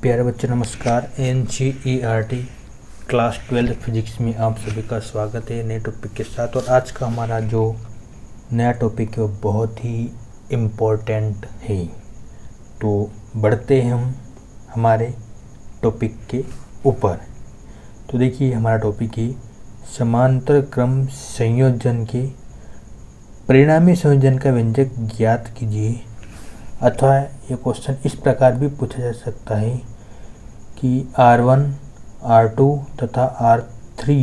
प्यारे बच्चों नमस्कार। NCERT क्लास 12 फिजिक्स में आप सभी का स्वागत है नए टॉपिक के साथ। और आज का हमारा जो नया टॉपिक है वो बहुत ही इम्पोर्टेंट है। तो बढ़ते हैं हम हमारे टॉपिक के ऊपर। तो देखिए हमारा टॉपिक है समांतर क्रम संयोजन के परिणामी संयोजन का व्यंजक ज्ञात कीजिए। अथवा ये क्वेश्चन इस प्रकार भी पूछा जा सकता है कि R1, R2 तथा R3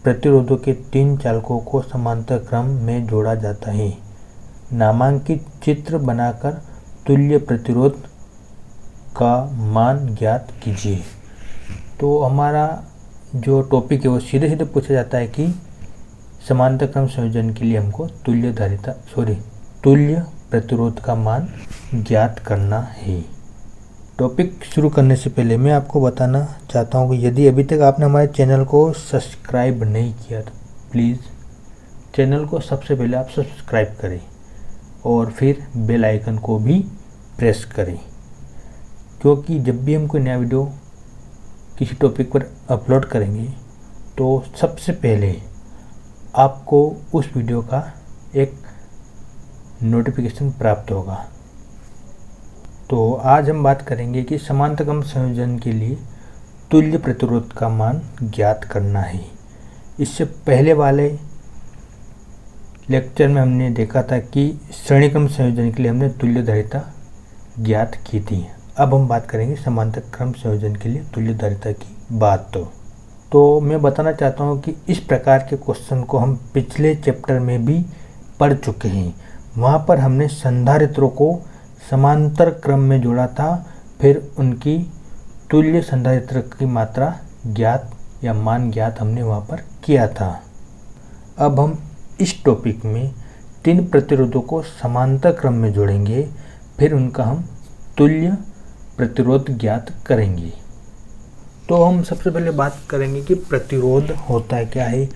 प्रतिरोधों के 3 चालकों को समांतर क्रम में जोड़ा जाता है। नामांकित चित्र बनाकर तुल्य प्रतिरोध का मान ज्ञात कीजिए। तो हमारा जो टॉपिक है वो सीधे सीधे पूछा जाता है कि समांतर क्रम संयोजन के लिए हमको तुल्य प्रतिरोध का मान ज्ञात करना है। टॉपिक शुरू करने से पहले मैं आपको बताना चाहता हूँ कि यदि अभी तक आपने हमारे चैनल को सब्सक्राइब नहीं किया तो प्लीज़ चैनल को सबसे पहले आप सब्सक्राइब करें और फिर बेल आइकन को भी प्रेस करें, क्योंकि जब भी हम कोई नया वीडियो किसी टॉपिक पर अपलोड करेंगे तो सबसे पहले आपको उस वीडियो का एक नोटिफिकेशन प्राप्त होगा। तो आज हम बात करेंगे कि समांतर क्रम संयोजन के लिए तुल्य प्रतिरोध का मान ज्ञात करना है। इससे पहले वाले लेक्चर में हमने देखा था कि श्रेणी क्रम संयोजन के लिए हमने तुल्यधारिता ज्ञात की थी। अब हम बात करेंगे समांतर क्रम संयोजन के लिए तुल्यधारिता की बात। तो मैं बताना चाहता हूँ कि इस प्रकार के क्वेश्चन को हम पिछले चैप्टर में भी पढ़ चुके हैं। वहाँ पर हमने संधारित्रों को समांतर क्रम में जोड़ा था, फिर उनकी तुल्य संधारित्र की मात्रा ज्ञात या मान ज्ञात हमने वहाँ पर किया था। अब हम इस टॉपिक में 3 प्रतिरोधों को समांतर क्रम में जोड़ेंगे, फिर उनका हम तुल्य प्रतिरोध ज्ञात करेंगे। तो हम सबसे पहले बात करेंगे कि प्रतिरोध होता क्या है।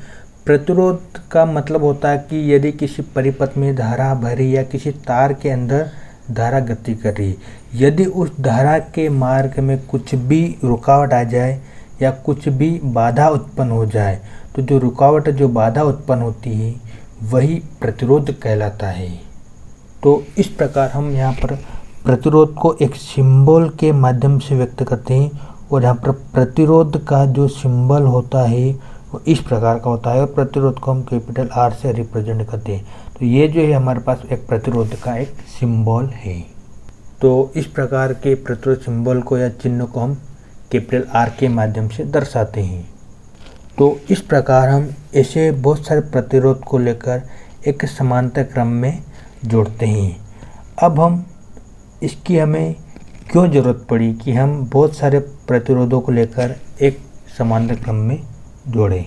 प्रतिरोध का मतलब होता है कि यदि किसी परिपथ में धारा भरी या किसी तार के अंदर धारा गति कर रही है, यदि उस धारा के मार्ग में कुछ भी रुकावट आ जाए या कुछ भी बाधा उत्पन्न हो जाए तो जो रुकावट जो बाधा उत्पन्न होती है वही प्रतिरोध कहलाता है। तो इस प्रकार हम यहाँ पर प्रतिरोध को एक सिंबल के माध्यम से व्यक्त करते हैं, और यहाँ पर प्रतिरोध का जो सिंबल होता है वो इस प्रकार का होता है, और प्रतिरोध को हम कैपिटल R से रिप्रेजेंट करते हैं। तो ये जो है हमारे पास एक प्रतिरोध का एक सिंबल है। तो इस प्रकार के प्रतिरोध सिंबल को या चिन्ह को हम कैपिटल R के माध्यम से दर्शाते हैं। तो इस प्रकार हम ऐसे बहुत सारे प्रतिरोध को लेकर एक समांतर क्रम में जोड़ते हैं। अब हम इसकी हमें क्यों ज़रूरत पड़ी कि हम बहुत सारे प्रतिरोधों को लेकर एक समांतर क्रम में जोड़ें।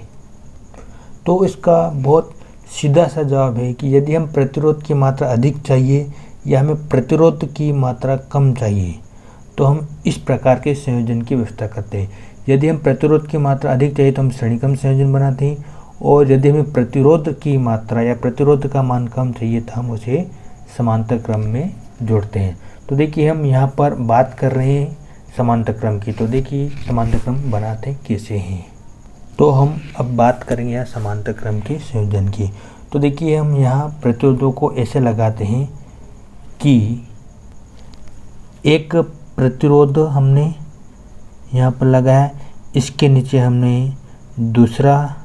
तो इसका बहुत सीधा सा जवाब है कि यदि हम प्रतिरोध की मात्रा अधिक चाहिए या हमें प्रतिरोध की मात्रा कम चाहिए तो हम इस प्रकार के संयोजन की व्यवस्था करते हैं। यदि हम प्रतिरोध की मात्रा अधिक चाहिए तो हम श्रेणी क्रम संयोजन बनाते हैं, और यदि हमें प्रतिरोध की मात्रा या प्रतिरोध का मान कम चाहिए तो हम उसे समांतर क्रम में जोड़ते हैं। तो देखिए हम यहाँ पर बात कर रहे हैं समांतर क्रम की। तो देखिए समांतर क्रम बनाते कैसे हैं। तो हम अब बात करेंगे यहाँ समांतर क्रम के संयोजन की। तो देखिए हम यहाँ प्रतिरोधों को ऐसे लगाते हैं कि एक प्रतिरोध हमने यहाँ पर लगाया, इसके नीचे हमने दूसरा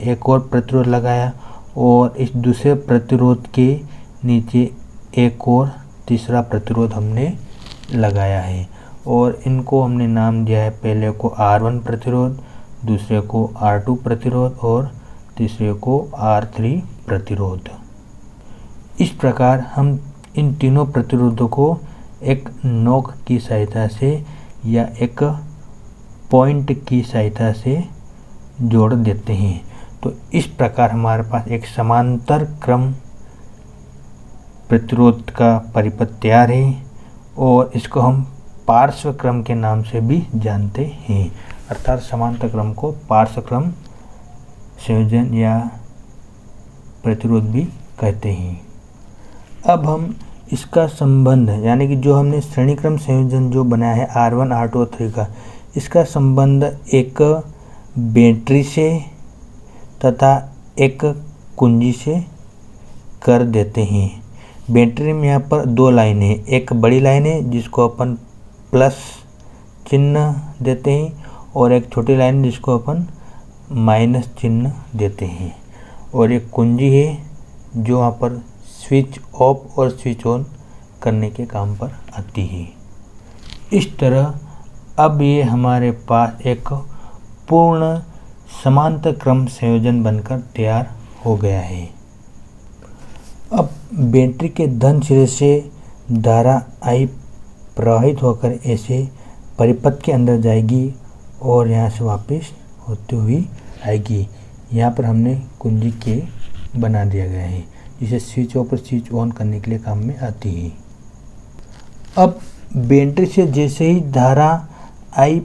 एक और प्रतिरोध लगाया, और इस दूसरे प्रतिरोध के नीचे एक और तीसरा प्रतिरोध हमने लगाया है, और इनको हमने नाम दिया है। पहले को R1 प्रतिरोध, दूसरे को R2 प्रतिरोध और तीसरे को R3 प्रतिरोध। इस प्रकार हम इन तीनों प्रतिरोधों को एक नोक की सहायता से या एक पॉइंट की सहायता से जोड़ देते हैं। तो इस प्रकार हमारे पास एक समांतर क्रम प्रतिरोध का परिपथ तैयार है, और इसको हम पार्श्व क्रम के नाम से भी जानते हैं। अर्थात समांतर क्रम को पार्श्व क्रम संयोजन या प्रतिरोध भी कहते हैं। अब हम इसका संबंध यानी कि जो हमने श्रेणी क्रम संयोजन जो बनाया है R1 R2 और 3 का, इसका संबंध एक बैटरी से तथा एक कुंजी से कर देते हैं। बैटरी में यहाँ पर दो लाइनें हैं, एक बड़ी लाइन है जिसको अपन प्लस चिन्ह देते हैं और एक छोटी लाइन जिसको अपन माइनस चिन्ह देते हैं, और एक कुंजी है जो वहाँ पर स्विच ऑफ और स्विच ऑन करने के काम पर आती है। इस तरह अब ये हमारे पास एक पूर्ण समांतर क्रम संयोजन बनकर तैयार हो गया है। अब बैटरी के धन सिरे से धारा I प्रवाहित होकर ऐसे परिपथ के अंदर जाएगी और यहाँ से वापस होती हुई आएगी। यहाँ पर हमने कुंजी के बना दिया गया है जिसे स्विच ऑफ और स्विच ऑन करने के लिए काम में आती है। अब बैटरी से जैसे ही धारा I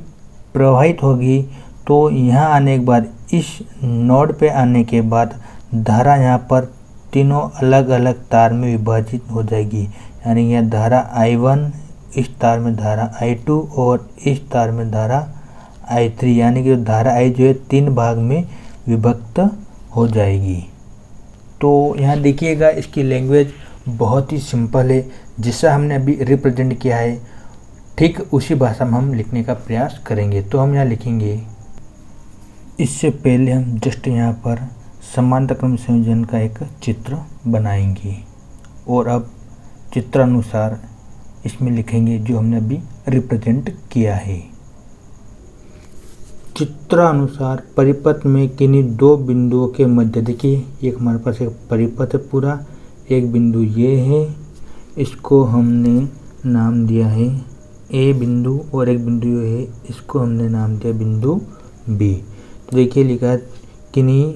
प्रवाहित होगी तो यहाँ आने के बाद इस नोड पे आने के बाद धारा यहाँ पर तीनों अलग अलग तार में विभाजित हो जाएगी। यानी यह धारा I1, इस तार में धारा I2 और इस तार में धारा I3, यानी कि धारा I जो है तीन भाग में विभक्त हो जाएगी। तो यहाँ देखिएगा इसकी लैंग्वेज बहुत ही सिंपल है, जिससे हमने अभी रिप्रेजेंट किया है ठीक उसी भाषा में हम लिखने का प्रयास करेंगे। तो हम यहाँ लिखेंगे, इससे पहले हम जस्ट यहाँ पर समांतर क्रम संयोजन का एक चित्र बनाएंगे और अब चित्रानुसार इसमें लिखेंगे जो हमने अभी रिप्रेजेंट किया है। चित्रानुसार परिपथ में किन्हीं दो बिंदुओं के मध्य, देखिए एक हमारे पास एक परिपथ है पूरा, एक बिंदु ये है, इसको हमने नाम दिया है A बिंदु, और एक बिंदु ये है, इसको हमने नाम दिया बिंदु B। तो देखिए लिखा है किन्हीं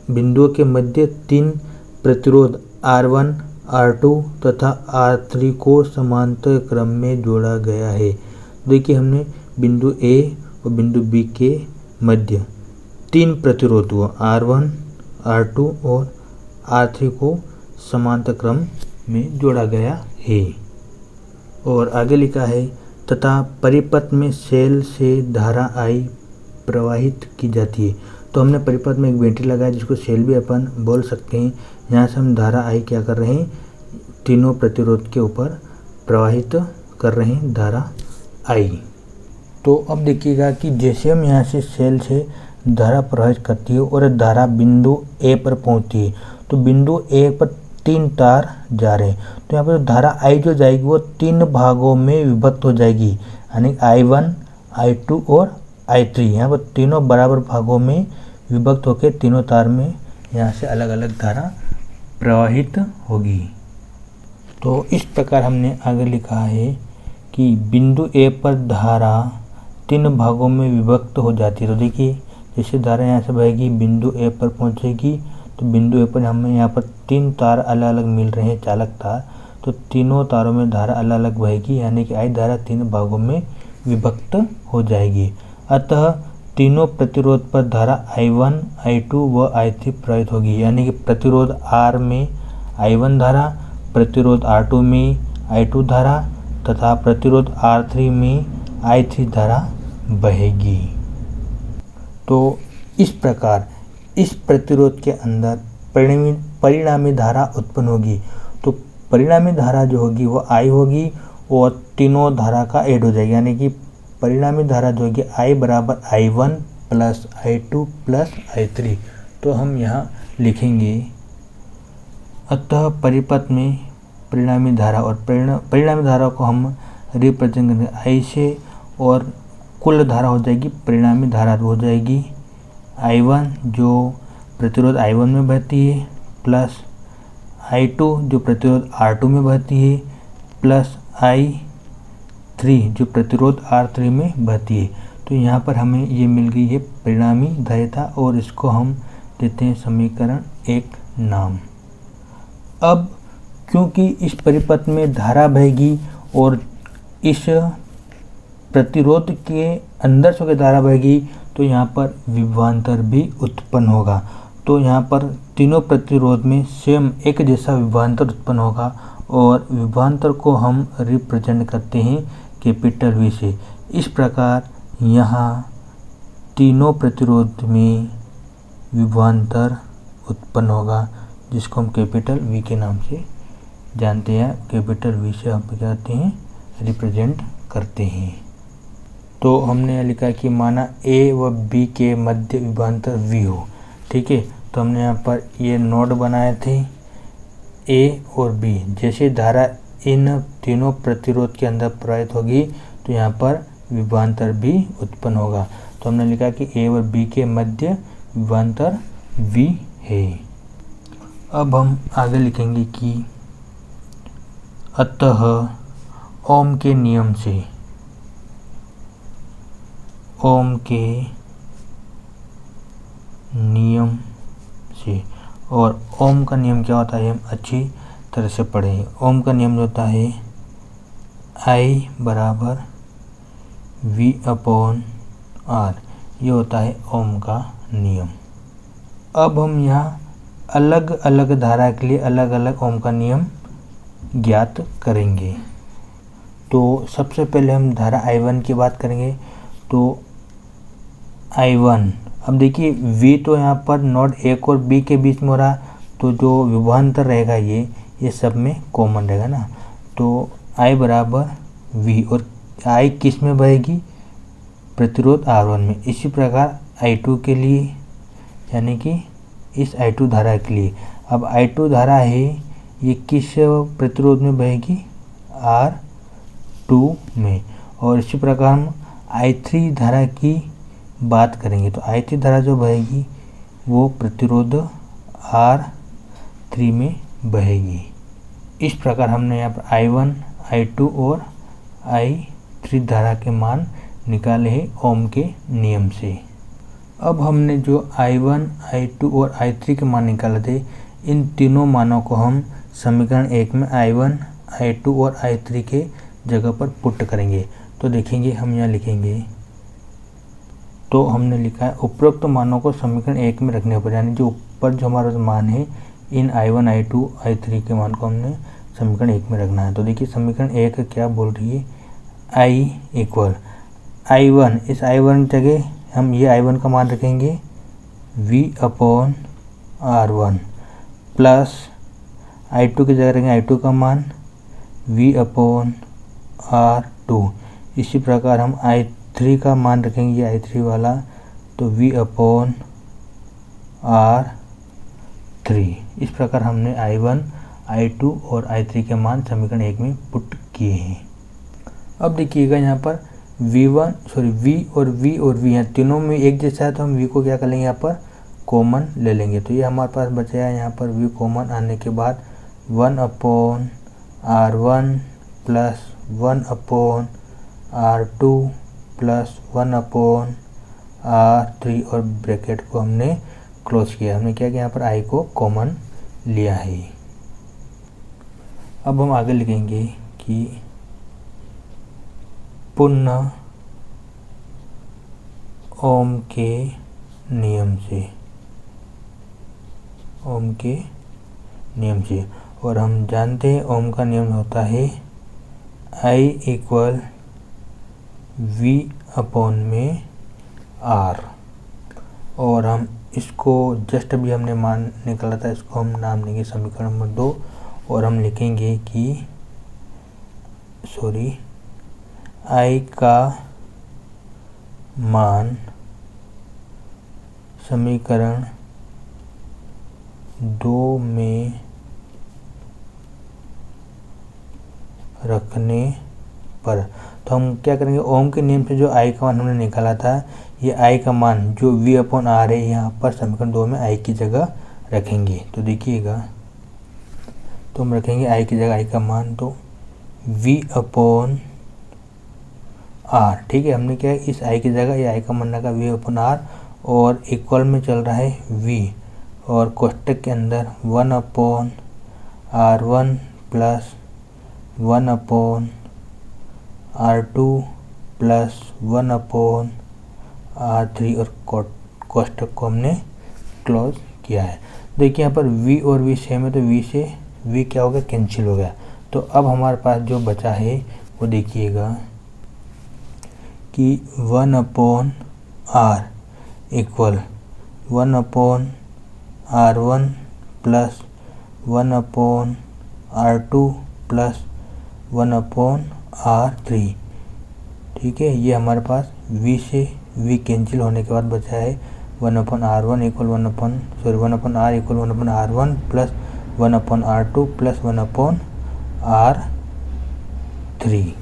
बिंदुओं के मध्य तीन प्रतिरोध R1, R2 तथा R3 को समांतर क्रम में जोड़ा गया है। देखिए हमने बिंदु A और बिंदु B के मध्य तीन प्रतिरोधों R1, R2 और R3 को समांतर क्रम में जोड़ा गया है। और आगे लिखा है तथा परिपथ में सेल से धारा I प्रवाहित की जाती है। तो हमने परिपथ में एक बैटरी लगाया जिसको सेल भी अपन बोल सकते हैं। यहाँ से हम धारा I क्या कर रहे हैं, तीनों प्रतिरोध के ऊपर प्रवाहित कर रहे हैं धारा I। तो अब देखिएगा कि जैसे हम यहाँ से सेल से धारा प्रवाहित करती है और धारा बिंदु A पर पहुँचती है, तो बिंदु A पर तीन तार जा रहे हैं, तो यहाँ पर धारा I जो जाएगी वो तीन भागों में विभक्त हो जाएगी, यानी I1, I2 और I3। यहाँ पर तीनों बराबर भागों में विभक्त होकर तीनों तार में यहाँ से अलग अलग धारा प्रवाहित होगी। तो इस प्रकार हमने आगे लिखा है कि बिंदु A पर धारा तीन भागों में विभक्त हो जाती है। तो देखिए जैसे धारा यहाँ से बहेगी बिंदु A पर पहुँचेगी, तो बिंदु A पर हमें यहाँ पर तीन तार अलग अलग मिल रहे हैं, चालक तार, तो तीनों तारों में धारा अलग अलग बहेगी, यानी कि I धारा तीन भागों में विभक्त हो जाएगी। अतः तीनों प्रतिरोध पर धारा I1, I2 व I3 प्रवाहित होगी, यानी कि प्रतिरोध R में I1 धारा, प्रतिरोध R2 में I2 धारा तथा प्रतिरोध R3 में I3 धारा बहेगी। तो इस प्रकार इस प्रतिरोध के अंदर परिणामी धारा उत्पन्न होगी। तो परिणामी धारा जो होगी वो I होगी और तीनों धारा का ऐड हो जाएगी, यानी कि परिणामी धारा जो होगी I बराबर I1 plus I2 plus I3। तो हम यहाँ लिखेंगे अतः परिपथ में परिणामी धारा, और परिणामी धारा को हम रिप्रेजेंट करेंगे I से, और कुल धारा हो जाएगी परिणामी धारा हो जाएगी I1 जो प्रतिरोध I1 में बहती है, प्लस I2 जो प्रतिरोध R2 में बहती है, प्लस I3 जो प्रतिरोध R3 में बहती है। तो यहाँ पर हमें ये मिल गई है परिणामी धारिता, और इसको हम देते हैं समीकरण 1 नाम। अब क्योंकि इस परिपथ में धारा बहेगी और इस प्रतिरोध के अंदर से धारा बहेगी, तो यहाँ पर विभवांतर भी उत्पन्न होगा। तो यहाँ पर तीनों प्रतिरोध में सेम एक जैसा विभवांतर उत्पन्न होगा और विभवांतर को हम रिप्रेजेंट करते हैं कैपिटल वी से। इस प्रकार यहाँ तीनों प्रतिरोध में विभवांतर उत्पन्न होगा जिसको हम कैपिटल वी के नाम से जानते हैं। कैपिटल वी से हम क्या करते हैं, रिप्रेजेंट करते हैं। तो हमने यहाँ लिखा कि माना ए व बी के मध्य विभवांतर वी हो। ठीक है, तो हमने यहाँ पर ये नोड बनाए थे ए और बी। जैसे धारा इन तीनों प्रतिरोध के अंदर प्रवाहित होगी तो यहाँ पर विभवांतर भी उत्पन्न होगा। तो हमने लिखा कि ए और बी के मध्य विभवांतर वी है। अब हम आगे लिखेंगे कि अतः ओम के नियम से, ओम के नियम से, और ओम का नियम क्या होता है हम अच्छी तरह से पढ़ें। ओम का नियम जो होता है I बराबर V अपॉन R, ये होता है ओम का नियम। अब हम यहाँ अलग अलग धारा के लिए अलग अलग ओम का नियम ज्ञात करेंगे। तो सबसे पहले हम धारा I1 की बात करेंगे। तो I1, अब देखिए V तो यहाँ पर नोड 1 और B के बीच में हो रहा, तो जो विभवांतर रहेगा ये सब में कॉमन रहेगा ना। तो I बराबर V, और I किस में बहेगी, प्रतिरोध R1 में। इसी प्रकार I2 के लिए, यानी कि इस I2 धारा के लिए। अब I2 धारा है ये किस प्रतिरोध में बहेगी, R2 में। और इसी प्रकार हम I3 धारा की बात करेंगे। तो I3 धारा जो बहेगी वो प्रतिरोध R3 में बहेगी। इस प्रकार हमने यहाँ पर I1, I2 और I3 धारा के मान निकाले हैं ओम के नियम से। अब हमने जो I1, I2 और I3 के मान निकाले थे, इन तीनों मानों को हम समीकरण 1 में I1, I2 और I3 के जगह पर पुट करेंगे। तो देखेंगे हम यहाँ लिखेंगे, तो हमने लिखा है उपरोक्त मानों को समीकरण 1 में रखने पर, यानी जो ऊपर जो हमारा मान है इन I1, I2, I3 के मान को हमने समीकरण 1 में रखना है। तो देखिए समीकरण 1 क्या बोल रही है, I इक्वल I1, इस I1 जगह हम ये I1 का मान रखेंगे V upon R1, plus I2 की जगह रखेंगे I2 का मान V अपॉन R2। इसी प्रकार हम I3 का मान रखेंगे I3 वाला, तो V अपॉन R3। इस प्रकार हमने I1, I2 और I3 के मान समीकरण 1 में पुट किए हैं। अब देखिएगा यहाँ पर V और V हैं, तीनों में एक जैसा है, तो हम V को क्या कर लेंगे, यहाँ पर कॉमन ले लेंगे। तो ये हमारे पास बचा है यहाँ पर V कॉमन आने के बाद 1 upon R1 plus 1 upon R2 plus 1 upon R3, और ब्रैकेट को हमने क्लोज किया। हमने क्या किया, यहाँ पर I को कॉमन लिया है। अब हम आगे लिखेंगे कि पुनः ओम के नियम से, ओम के नियम से, और हम जानते हैं ओम का नियम होता है I इक्वल V अपॉन में R। और हम इसको जस्ट अभी हमने मान निकाला था, इसको हम नाम देंगे समीकरण नंबर 2, और हम लिखेंगे कि I का मान समीकरण 2 में रखने पर, तो हम क्या करेंगे, ओम के नियम से जो I का मान हमने निकाला था, ये I का मान जो V अपॉन R है, यहाँ पर समीकरण 2 में I की जगह रखेंगे। तो देखिएगा, तो हम रखेंगे I की जगह I का मान, तो V अपॉन R। ठीक है, हमने क्या है, इस I की जगह ये I का मान रखा V अपॉन R, और इक्वल में चल रहा है V, और कोष्टक के अंदर 1 upon R1 plus 1 upon R2 plus 1 upon R3, और कोष्टक को हमने क्लोज किया है। देखिए यहाँ पर v और v सेम है तो v से v क्या हो गया, कैंसिल हो गया। तो अब हमारे पास जो बचा है वो देखिएगा कि 1/r equal 1/r1 plus 1/r2 plus 1/r3। ठीक है, ये हमारे पास v से v कैंसिल होने के बाद बचा है 1/r1 equal 1/r equal 1/r1 plus 1/r2 plus 1/r3।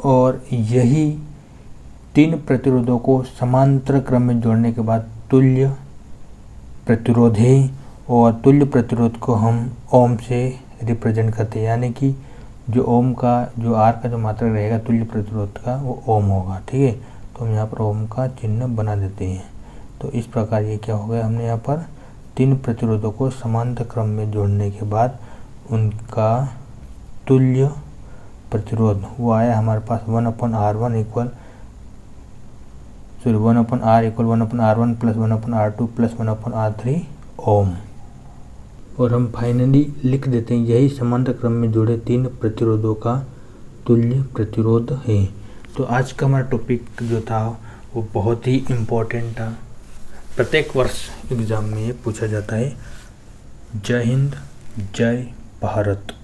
और यही तीन प्रतिरोधों को समांतर क्रम में जोड़ने के बाद तुल्य प्रतिरोध है। और तुल्य प्रतिरोध को हम ओम से रिप्रेजेंट करते हैं, यानी कि जो ओम का जो आर का जो मात्रक रहेगा तुल्य प्रतिरोध का वो ओम होगा। ठीक है, तो हम यहाँ पर ओम का चिन्ह बना देते हैं। तो इस प्रकार ये क्या हो गया, हमने यहाँ पर तीन प्रतिरोधों को समांतर क्रम में जोड़ने के बाद उनका तुल्य प्रतिरोध वो आया हमारे पास 1/r1 equal 1/r1 plus 1/r2 plus 1/r3 ओम। और हम फाइनली लिख देते हैं यही समांतर क्रम में जुड़े तीन प्रतिरोधों का तुल्य प्रतिरोध है। तो आज का हमारा टॉपिक जो था वो बहुत ही इम्पोर्टेंट था, प्रत्येक वर्ष एग्जाम में ये पूछा जाता है। जय हिंद, जय भारत।